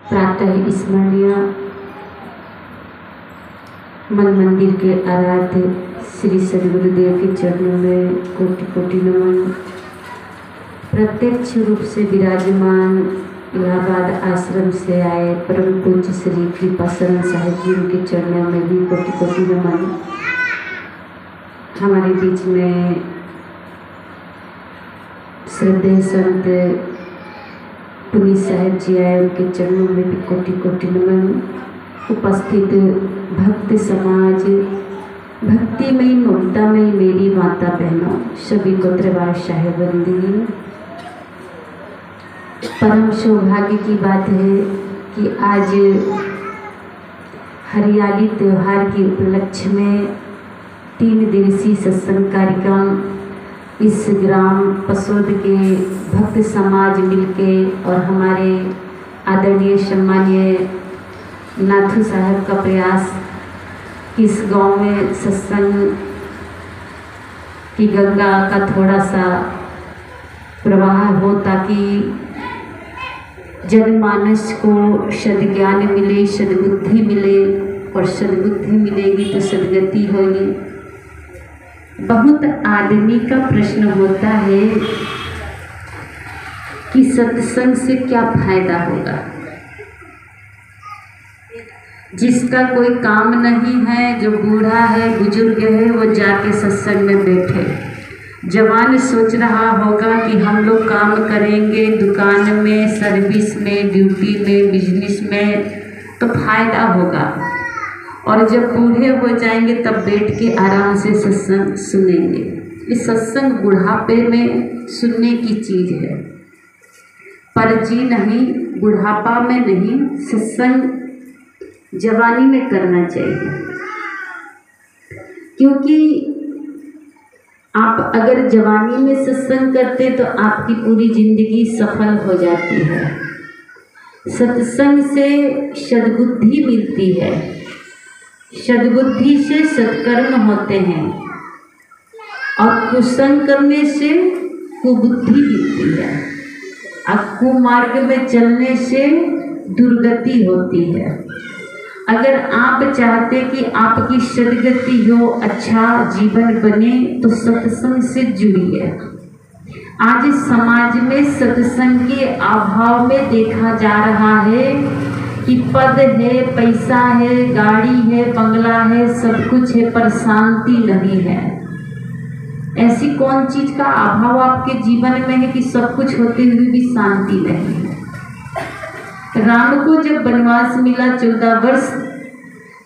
प्रातः स्मरणीय मन मंदिर के आराध्य श्री सद्गुरुदेव के चरणों में कोटि कोटि नमन। प्रत्यक्ष रूप से विराजमान इलाहाबाद आश्रम से आए परम पूज्य श्री कृपाशरण साहिब जी के चरणों में भी कोटि कोटि नमन। हमारे बीच में श्रद्धेय संत पुनीत साहिब जी आए, उनके चरणों में भी कोटि कोटि नमन। उपस्थित भक्त समाज, भक्तिमयी ममतामयी मेरी माता बहनों, सभी को त्रिवार साहेबंदी। परम सौभाग्य की बात है कि आज हरियाली त्योहार के उपलक्ष्य में 3 दिवसीय सत्संग कार्यक्रम इस ग्राम पसोद के भक्त समाज मिलके और हमारे आदरणीय सम्मानीय नाथू साहब का प्रयास इस गांव में सत्संग की गंगा का थोड़ा सा प्रवाह हो, ताकि जनमानस को सद्ज्ञान मिले, सद्बुद्धि मिले, और सद्बुद्धि मिलेगी तो सद्गति होगी। बहुत आदमी का प्रश्न होता है कि सत्संग से क्या फायदा होगा। जिसका कोई काम नहीं है, जो बूढ़ा है, बुजुर्ग है, वो जाके सत्संग में बैठे। जवान सोच रहा होगा कि हम लोग काम करेंगे दुकान में, सर्विस में, ड्यूटी में, बिजनेस में, तो फायदा होगा। और जब बूढ़े हो जाएंगे तब बैठ के आराम से सत्संग सुनेंगे। इस सत्संग बुढ़ापे में सुनने की चीज़ है, पर जी नहीं, बुढ़ापा में नहीं, सत्संग जवानी में करना चाहिए। क्योंकि आप अगर जवानी में सत्संग करते तो आपकी पूरी जिंदगी सफल हो जाती है। सत्संग से सद्बुद्धि मिलती है, सद्बुद्धि से सत्कर्म होते हैं, और कुसंग करने से कुबुद्धि मिलती है, और कुमार्ग में चलने से दुर्गति होती है। अगर आप चाहते कि आपकी सद्गति हो, अच्छा जीवन बने, तो सत्संग से जुड़िए। आज समाज में सत्संग के अभाव में देखा जा रहा है कि पद है, पैसा है, गाड़ी है, बंगला है, सब कुछ है, पर शांति नहीं है। ऐसी कौन चीज का अभाव आपके जीवन में है कि सब कुछ होते हुए भी शांति नहीं है। राम को जब वनवास मिला 14 वर्ष,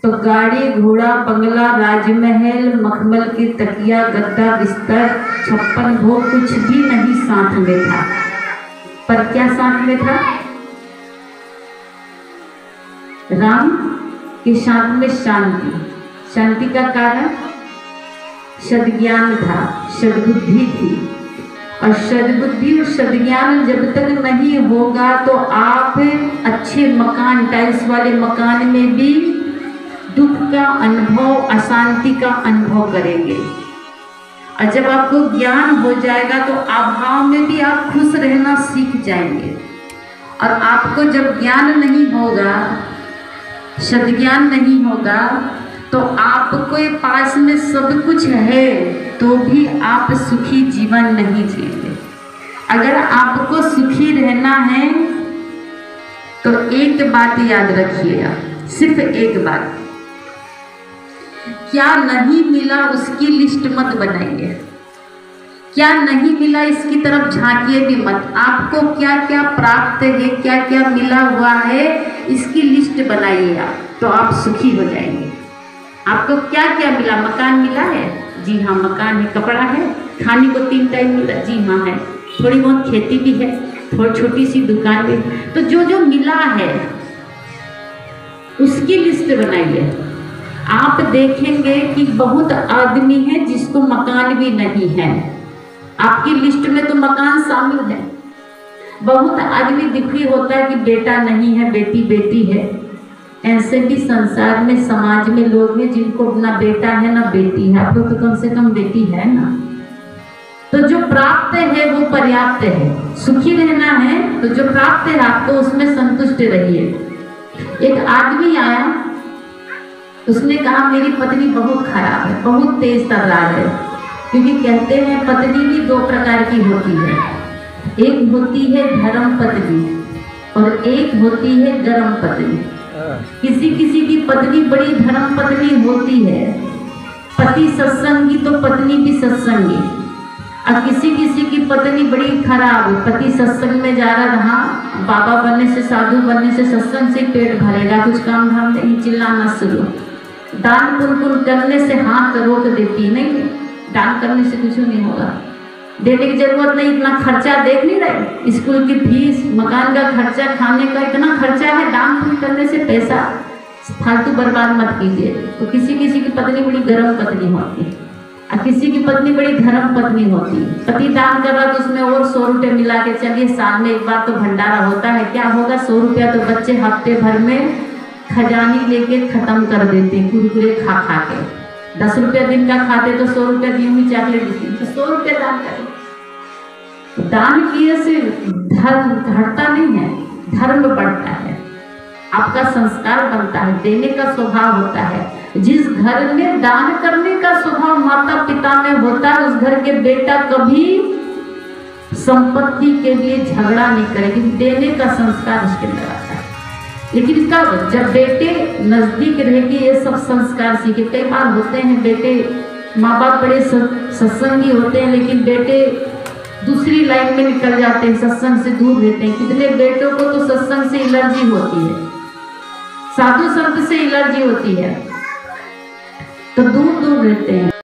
तो गाड़ी, घोड़ा, बंगला, राजमहल, मखमल के तकिया, गद्दा, बिस्तर, 56 भोग कुछ भी नहीं साथ में था। पर क्या साथ में था? राम के साथ में शांति। शांति का कारण सद्ज्ञान था, सद्बुद्धि थी। और सद्बुद्धि और सद्ज्ञान जब तक नहीं होगा तो आप अच्छे मकान, टाइल्स वाले मकान में भी दुख का अनुभव, अशांति का अनुभव करेंगे। और जब आपको ज्ञान हो जाएगा तो अभाव में भी आप खुश रहना सीख जाएंगे। और आपको जब ज्ञान नहीं होगा, सद्ज्ञान नहीं होगा, तो आपको पास में सब कुछ है तो भी आप सुखी जीवन नहीं जिएंगे। अगर आपको सुखी रहना है तो एक बात याद रखिएगा, सिर्फ एक बात, क्या नहीं मिला उसकी लिस्ट मत बनाइए। क्या नहीं मिला इसकी तरफ झांकिए भी मत। आपको क्या क्या प्राप्त है, क्या क्या मिला हुआ है, इसकी लिस्ट बनाइए आप, तो आप सुखी हो जाएंगे। आपको क्या क्या मिला? मकान मिला है? जी हाँ मकान है। कपड़ा है? खाने को 3 टाइम मिला? जी हाँ है। थोड़ी बहुत खेती भी है, थोड़ी छोटी सी दुकान भी। तो जो जो मिला है उसकी लिस्ट बनाइए। आप देखेंगे कि बहुत आदमी है जिसको मकान भी नहीं है। आपकी लिस्ट में तो मकान शामिल है। बहुत आदमी दुखी होता है कि बेटा नहीं है, बेटी बेटी है। ऐसे भी संसार में, समाज में लोग हैं जिनको ना बेटा है ना बेटी है। आपको तो कम से कम बेटी है ना। तो जो प्राप्त है वो पर्याप्त है। सुखी रहना है तो जो प्राप्त है आपको उसमें संतुष्ट रहिए। एक आदमी आया, उसने कहा मेरी पत्नी बहुत खराब है, बहुत तेज तर्रार है। क्योंकि कहते हैं पत्नी भी दो प्रकार की होती है, एक होती है धर्म पत्नी और एक होती है गरम पत्नी। किसी किसी की पत्नी बड़ी धर्म पत्नी होती है, पति सत्संगी तो पत्नी भी सत्संगी। और किसी किसी की पत्नी बड़ी खराब, पति सत्संग में जा रहा, बाबा बनने से साधु बनने से सत्संग से पेट भरेगा, कुछ काम धाम नहीं, चिल्लाना शुरू, दान पुण्य करने से हाथ रोक देती, नहीं दान करने से कुछ नहीं होगा, देने की जरूरत नहीं, इतना खर्चा देख नहीं रहे, स्कूल की फीस, मकान का खर्चा, खाने का इतना खर्चा है, दान पुण्य करने से पैसा फालतू बर्बाद मत कीजिए। तो किसी किसी की पत्नी बड़ी गर्म पत्नी होती है और किसी की पत्नी बड़ी धर्म पत्नी होती है। पति दान कर रहा तो उसमें और 100 रुपये मिला के चलिए, साल में एक बार तो भंडारा होता है, क्या होगा 100 रुपया तो बच्चे हफ्ते भर में खजानी लेके खत्म कर देते हैं, कुरकुरे खा खा के। 10 रुपया दिन का खाते तो 100 रुपया दिन में चॉकलेट देती, तो 100 रुपया दान करें। दान किए से धर्म घटता नहीं है, धर्म बढ़ता है, आपका संस्कार बनता है, देने का स्वभाव होता है। जिस घर में दान करने का स्वभाव माता पिता में होता है, उस घर के बेटा कभी संपत्ति के लिए झगड़ा नहीं करेगी, देने का संस्कार उसके अंदर आता है। लेकिन कब, जब बेटे नजदीक रह के ये सब संस्कार सीखे। कई बार होते हैं बेटे, माँ बाप बड़े सत्संगी होते हैं, लेकिन बेटे दूसरी लाइन में निकल जाते हैं, सत्संग से दूर रहते हैं। कितने बेटों को तो सत्संग से एलर्जी होती है, साधु संत से एलर्जी होती है, तो दूर दूर रहते हैं।